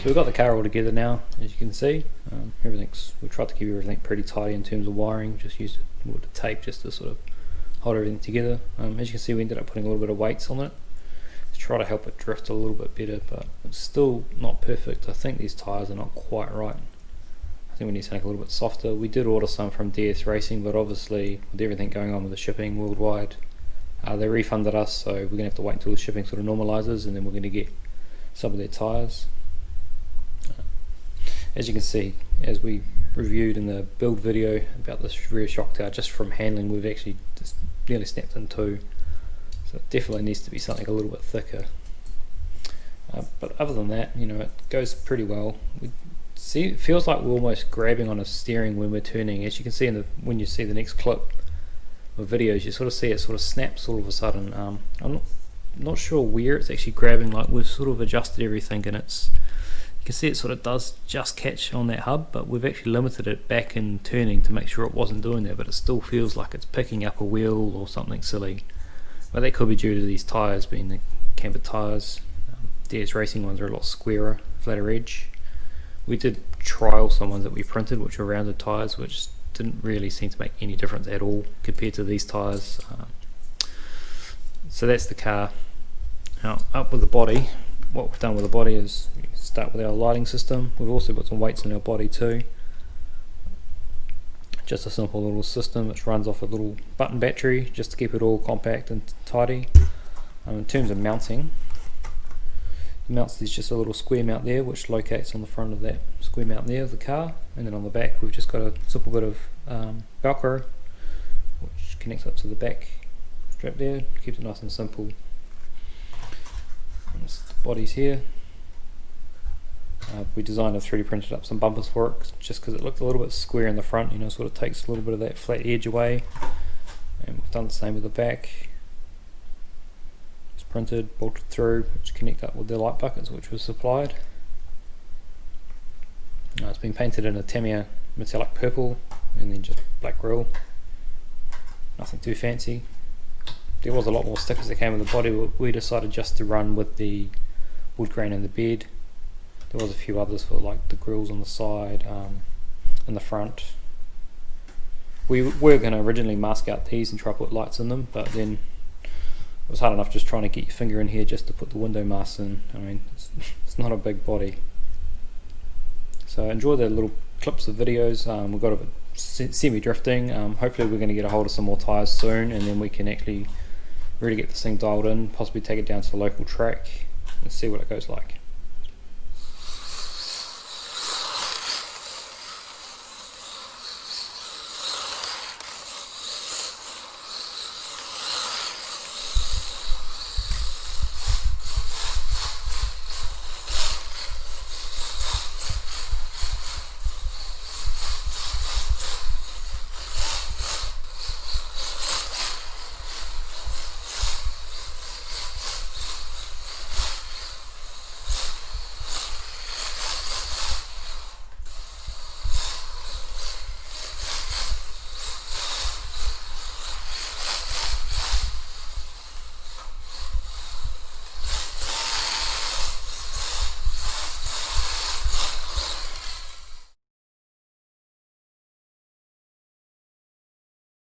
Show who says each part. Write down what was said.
Speaker 1: So we've got the car all together now, as you can see. We've tried to keep everything pretty tidy in terms of wiring, just used wood tape just to sort of hold everything together. As you can see, we ended up putting a little bit of weights on it to try to help it drift a little bit better, but it's still not perfect. I think these tyres are not quite right. I think we need something a little bit softer. We did order some from DS Racing, but obviously with everything going on with the shipping worldwide, they refunded us, so we're going to have to wait until the shipping sort of normalises, and then we're going to get some of their tyres. As you can see, as we reviewed in the build video about this rear shock tower, just from handling, we've actually just nearly snapped in two. So it definitely needs to be something a little bit thicker. But other than that, it goes pretty well. It feels like we're almost grabbing on a steering when we're turning. As you can see when you see the next clip of videos, you sort of see it sort of snaps all of a sudden. I'm not sure where it's actually grabbing. Like, we've sort of adjusted everything, and you can see it sort of does just catch on that hub, but we've actually limited it back in turning to make sure it wasn't doing that, but it still feels like it's picking up a wheel or something silly. But that could be due to these tyres being the camber tyres. DS Racing ones are a lot squarer, flatter edge. We did trial some ones that we printed which were rounded tyres, which didn't really seem to make any difference at all compared to these tyres. So that's the car. Now up with the body, what we've done with the body is start with our lighting system. We've also got some weights in our body too. Just a simple little system which runs off a little button battery just to keep it all compact and tidy. In terms of mounting, the mounts, there's just a little square mount there which locates on the front of that square mount there of the car, and then on the back we've just got a simple bit of Velcro which connects up to the back strap there, keeps it nice and simple. And the body's here. We designed and 3D printed up some bumpers for it just because it looked a little bit square in the front, sort of takes a little bit of that flat edge away. And we've done the same with the back. It's printed, bolted through, which connect up with the light buckets which was supplied. It's been painted in a Tamiya metallic purple and then just black grille. Nothing too fancy. There was a lot more stickers that came with the body, but we decided just to run with the wood grain in the bed. There was a few others for like the grills on the side and the front. We were going to originally mask out these and try to put lights in them, but then it was hard enough just trying to get your finger in here just to put the window masks in. I mean, it's not a big body. So enjoy the little clips of videos. We've got a bit semi-drifting. Hopefully we're going to get a hold of some more tyres soon, and then we can actually really get this thing dialed in, possibly take it down to the local track and see what it goes like.